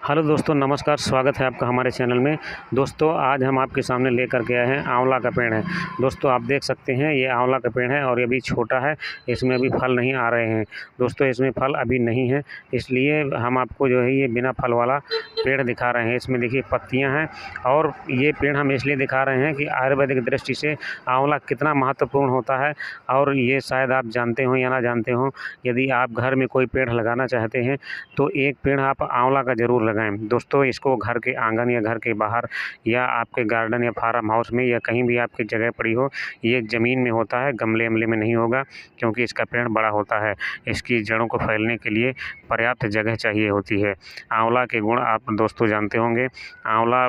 Hello दोस्तों, नमस्कार। स्वागत है आपका हमारे चैनल में। दोस्तों, आज हम आपके सामने लेकर के आए हैं आंवला का पेड़ है। दोस्तों, आप देख सकते हैं ये आंवला का पेड़ है और ये अभी छोटा है, इसमें अभी फल नहीं आ रहे हैं। दोस्तों, इसमें फल अभी नहीं है, इसलिए हम आपको जो है ये बिना फल वाला पेड़ दिखा रहे हैं। इसमें देखिए पत्तियाँ हैं और ये पेड़ हम इसलिए दिखा रहे हैं कि आयुर्वेदिक दृष्टि से आंवला कितना महत्वपूर्ण होता है। और ये शायद आप जानते हों या ना जानते हों, यदि आप घर में कोई पेड़ लगाना चाहते हैं तो एक पेड़ आप आंवला का ज़रूर लगाएं। दोस्तों, इसको घर के आंगन या घर के बाहर या आपके गार्डन या फार्म हाउस में या कहीं भी आपकी जगह पड़ी हो, ये ज़मीन में होता है, गमले वमले में नहीं होगा, क्योंकि इसका पेड़ बड़ा होता है। इसकी जड़ों को फैलने के लिए पर्याप्त जगह चाहिए होती है। आंवला के गुण आप दोस्तों जानते होंगे। आंवला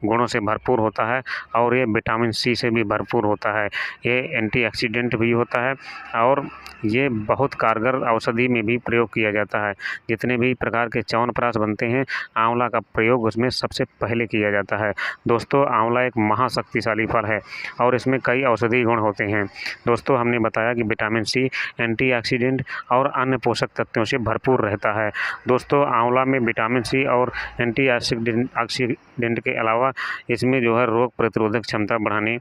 गुणों से भरपूर होता है और ये विटामिन सी से भी भरपूर होता है। ये एंटीऑक्सीडेंट भी होता है और ये बहुत कारगर औषधि में भी प्रयोग किया जाता है। जितने भी प्रकार के च्यवनप्राश बनते हैं, आंवला का प्रयोग उसमें सबसे पहले किया जाता है। दोस्तों, आंवला एक महाशक्तिशाली फल है और इसमें कई औषधीय गुण होते हैं। दोस्तों, हमने बताया कि विटामिन सी, एंटीऑक्सीडेंट और अन्य पोषक तत्वों से भरपूर रहता है। दोस्तों, आंवला में विटामिन सी और एंटीऑक्सीडेंट के अलावा इसमें जो है रोग प्रतिरोधक क्षमता बढ़ाने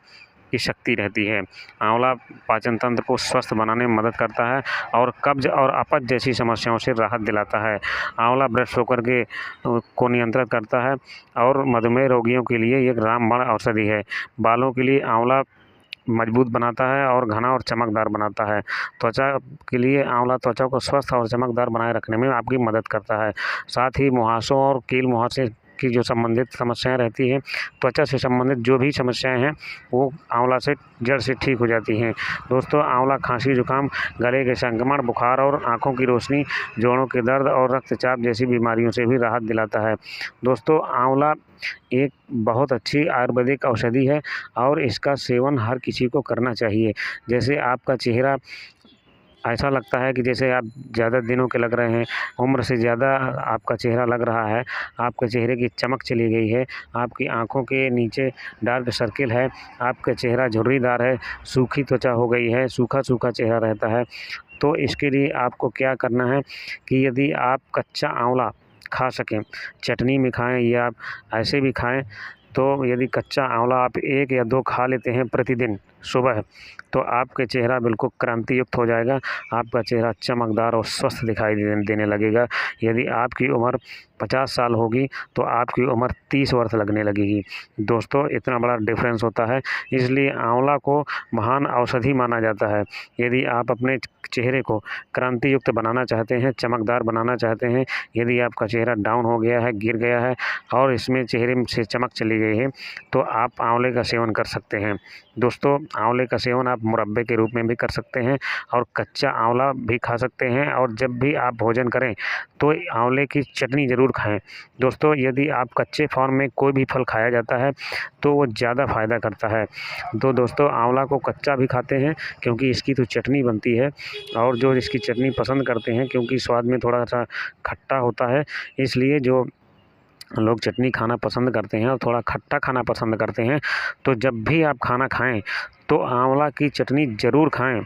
की शक्ति रहती है। आंवला पाचन तंत्र को स्वस्थ बनाने में मदद करता है और कब्ज और अपच जैसी समस्याओं से राहत दिलाता है। आंवला ब्लड शुगर को नियंत्रित करता है और मधुमेह रोगियों के लिए एक रामबाण औषधि है। बालों के लिए आंवला मजबूत बनाता है और घना और चमकदार बनाता है। त्वचा के लिए आंवला त्वचा को स्वस्थ और चमकदार बनाए रखने में आपकी मदद करता है। साथ ही मुहासों और कील मुहासे की जो संबंधित समस्याएं रहती हैं, त्वचा से संबंधित जो भी समस्याएं हैं, वो आंवला से जड़ से ठीक हो जाती हैं। दोस्तों, आंवला खांसी, जुकाम, गले के संक्रमण, बुखार और आंखों की रोशनी, जोड़ों के दर्द और रक्तचाप जैसी बीमारियों से भी राहत दिलाता है। दोस्तों, आंवला एक बहुत अच्छी आयुर्वेदिक औषधि है और इसका सेवन हर किसी को करना चाहिए। जैसे आपका चेहरा ऐसा लगता है कि जैसे आप ज़्यादा दिनों के लग रहे हैं, उम्र से ज़्यादा आपका चेहरा लग रहा है, आपके चेहरे की चमक चली गई है, आपकी आँखों के नीचे डार्क सर्किल है, आपका चेहरा झुर्रीदार है, सूखी त्वचा हो गई है, सूखा-सूखा चेहरा रहता है, तो इसके लिए आपको क्या करना है कि यदि आप कच्चा आंवला खा सकें, चटनी में खाएँ या आप ऐसे भी खाएँ, तो यदि कच्चा आंवला आप 1 या 2 खा लेते हैं प्रतिदिन सुबह, तो आपके चेहरा बिल्कुल क्रांति युक्त हो जाएगा। आपका चेहरा चमकदार और स्वस्थ दिखाई देने लगेगा। यदि आपकी उम्र 50 साल होगी तो आपकी उम्र 30 वर्ष लगने लगेगी। दोस्तों, इतना बड़ा डिफरेंस होता है, इसलिए आंवला को महान औषधि माना जाता है। यदि आप अपने चेहरे को क्रांति युक्त बनाना चाहते हैं, चमकदार बनाना चाहते हैं, यदि आपका चेहरा डाउन हो गया है, गिर गया है और इसमें चेहरे से चमक चली गई है, तो आप आंवले का सेवन कर सकते हैं। दोस्तों, आंवले का सेवन आप मुरब्बे के रूप में भी कर सकते हैं और कच्चा आंवला भी खा सकते हैं, और जब भी आप भोजन करें तो आंवले की चटनी ज़रूर खाएं। दोस्तों, यदि आप कच्चे फॉर्म में कोई भी फल खाया जाता है तो वो ज़्यादा फ़ायदा करता है। तो दोस्तों, आंवला को कच्चा भी खाते हैं क्योंकि इसकी तो चटनी बनती है, और जो इसकी चटनी पसंद करते हैं क्योंकि स्वाद में थोड़ा सा खट्टा होता है, इसलिए जो लोग चटनी खाना पसंद करते हैं और थोड़ा खट्टा खाना पसंद करते हैं, तो जब भी आप खाना खाएं तो आंवला की चटनी ज़रूर खाएं।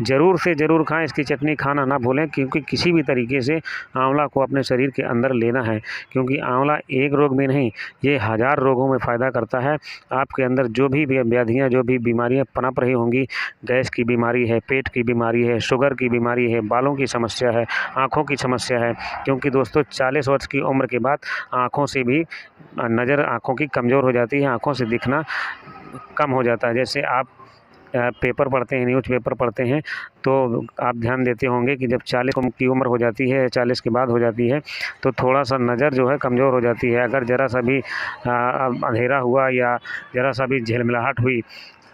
ज़रूर से ज़रूर खाएं, इसकी चटनी खाना ना भूलें, क्योंकि किसी भी तरीके से आंवला को अपने शरीर के अंदर लेना है, क्योंकि आंवला एक रोग में नहीं, ये 1000 रोगों में फ़ायदा करता है। आपके अंदर जो भी व्याधियाँ, जो भी बीमारियाँ पनप रही होंगी, गैस की बीमारी है, पेट की बीमारी है, शुगर की बीमारी है, बालों की समस्या है, आँखों की समस्या है, क्योंकि दोस्तों 40 वर्ष की उम्र के बाद आँखों से भी नज़र आँखों की कमज़ोर हो जाती है, आँखों से दिखना कम हो जाता है। जैसे आप पेपर पढ़ते हैं, न्यूज़ पेपर पढ़ते हैं, तो आप ध्यान देते होंगे कि जब 40 की उम्र हो जाती है, 40 के बाद हो जाती है, तो थोड़ा-सा नज़र जो है कमज़ोर हो जाती है। अगर ज़रा-सा भी अंधेरा हुआ या ज़रा-सा भी झिलमिलाहट हुई,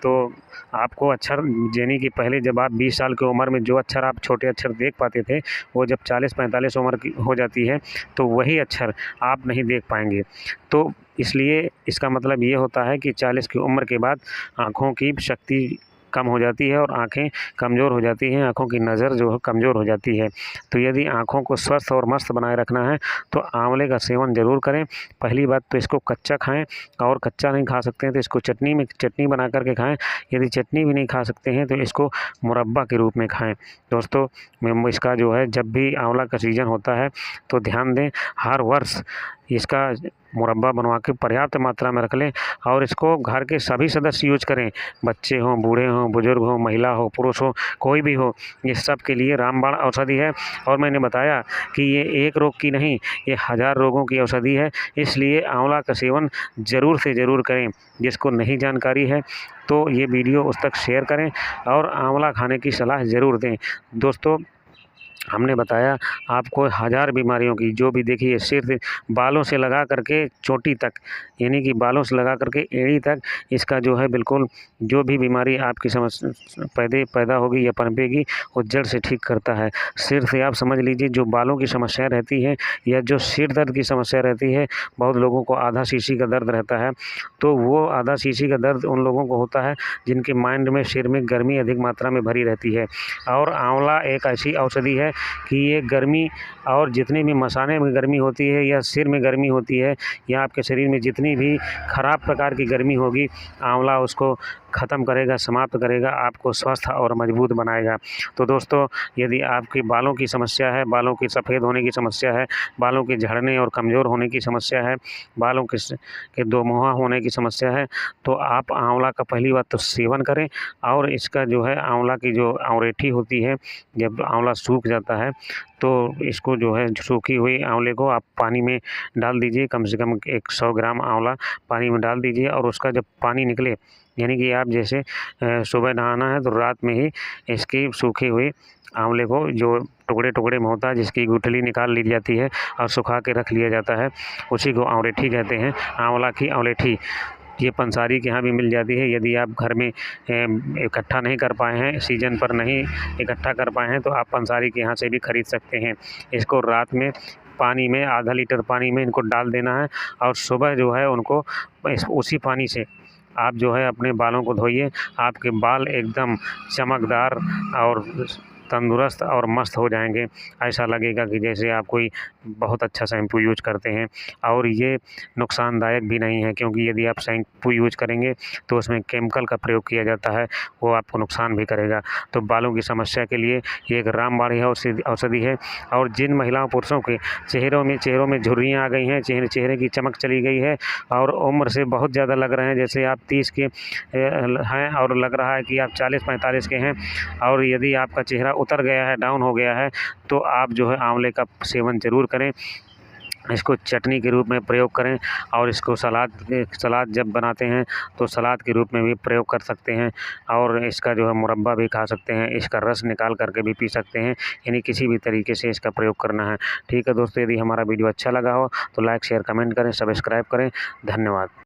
तो आपको अक्षर यानी कि पहले जब आप 20 साल की उम्र में जो अक्षर आप छोटे अक्षर देख पाते थे, वो जब 40-45 उम्र की हो जाती है, तो वही अक्षर आप नहीं देख पाएँगे। तो इसलिए इसका मतलब ये होता है कि 40 की उम्र के बाद आँखों की शक्ति कम हो जाती है और आँखें कमज़ोर हो जाती हैं, आँखों की नज़र जो है कमज़ोर हो जाती है। तो यदि आँखों को स्वस्थ और मस्त बनाए रखना है तो आंवले का सेवन ज़रूर करें। पहली बात तो इसको कच्चा खाएँ, और कच्चा नहीं खा सकते हैं तो इसको चटनी बना कर के खाएँ। यदि चटनी भी नहीं खा सकते हैं तो इसको मुरब्बा के रूप में खाएँ। दोस्तों, इसका जो है जब भी आंवला का सीज़न होता है तो ध्यान दें, हर वर्ष इसका मुरब्बा बनवा के पर्याप्त मात्रा में रख लें और इसको घर के सभी सदस्य यूज करें, बच्चे हों, बूढ़े हों, बुजुर्ग हों, महिला हो, पुरुष हो, कोई भी हो, ये सब के लिए रामबाण औषधि है। और मैंने बताया कि ये एक रोग की नहीं, ये 1000 रोगों की औषधि है। इसलिए आंवला का सेवन ज़रूर से ज़रूर करें। जिसको नहीं जानकारी है तो ये वीडियो उस तक शेयर करें और आंवला खाने की सलाह ज़रूर दें। दोस्तों, हमने बताया आपको 1000 बीमारियों की, जो भी देखिए सिर बालों से लगा करके चोटी तक, यानी कि बालों से लगा करके एड़ी तक, इसका जो है बिल्कुल जो भी बीमारी आपकी पैदा होगी या पनपेगी, वो जड़ से ठीक करता है। सिर से आप समझ लीजिए, जो बालों की समस्या रहती है या जो सिर दर्द की समस्या रहती है, बहुत लोगों को आधा शीशी का दर्द रहता है, तो वो आधा शीशी का दर्द उन लोगों को होता है जिनके माइंड में, सिर में गर्मी अधिक मात्रा में भरी रहती है। और आंवला एक ऐसी औषधि है कि ये गर्मी और जितनी भी मसाने में गर्मी होती है या सिर में गर्मी होती है या आपके शरीर में जितनी भी खराब प्रकार की गर्मी होगी, आंवला उसको ख़त्म करेगा, समाप्त करेगा, आपको स्वस्थ और मजबूत बनाएगा। तो दोस्तों, यदि आपकी बालों की समस्या है, बालों की सफ़ेद होने की समस्या है, बालों के झड़ने और कमज़ोर होने की समस्या है, बालों के दोमुहा होने की समस्या है, तो आप आंवला का पहली बात तो सेवन करें। और इसका जो है आंवला की जो आंवरेठी होती है, जब आंवला सूख जाता है तो इसको जो है सूखी हुई आंवले को आप पानी में डाल दीजिए। कम से कम 100 ग्राम आंवला पानी में डाल दीजिए और उसका जब पानी निकले, यानी कि आप जैसे सुबह नहाना है तो रात में ही इसकी सूखी हुई आंवले को, जो टुकड़े टुकड़े में होता है, जिसकी गुठली निकाल ली जाती है और सुखा के रख लिया जाता है, उसी को आंवलेठी कहते हैं, आंवला की आंवलेठी। ये पंसारी के यहाँ भी मिल जाती है। यदि आप घर में इकट्ठा नहीं कर पाए हैं, सीजन पर नहीं इकट्ठा कर पाए हैं, तो आप पंसारी के यहाँ से भी खरीद सकते हैं। इसको रात में पानी में, आधा लीटर पानी में इनको डाल देना है और सुबह जो है उनको उसी पानी से आप जो है अपने बालों को धोइए। आपके बाल एकदम चमकदार और तंदुरुस्त और मस्त हो जाएंगे। ऐसा लगेगा कि जैसे आप कोई बहुत अच्छा शैम्पू यूज करते हैं। और ये नुकसानदायक भी नहीं है, क्योंकि यदि आप शैम्पू यूज करेंगे तो उसमें केमिकल का प्रयोग किया जाता है, वो आपको नुकसान भी करेगा। तो बालों की समस्या के लिए ये एक रामबाण औषधि है। और जिन महिलाओं पुरुषों के चेहरों में झुर्रियाँ आ गई हैं, चेहरे की चमक चली गई है और उम्र से बहुत ज़्यादा लग रहे हैं, जैसे आप 30 के हैं और लग रहा है कि आप 40-45 के हैं, और यदि आपका चेहरा उतर गया है, डाउन हो गया है, तो आप जो है आंवले का सेवन ज़रूर करें। इसको चटनी के रूप में प्रयोग करें और इसको सलाद जब बनाते हैं तो सलाद के रूप में भी प्रयोग कर सकते हैं। और इसका जो है मुरब्बा भी खा सकते हैं, इसका रस निकाल करके भी पी सकते हैं, यानी किसी भी तरीके से इसका प्रयोग करना है। ठीक है दोस्तों, यदि हमारा वीडियो अच्छा लगा हो तो लाइक, शेयर, कमेंट करें, सब्सक्राइब करें। धन्यवाद।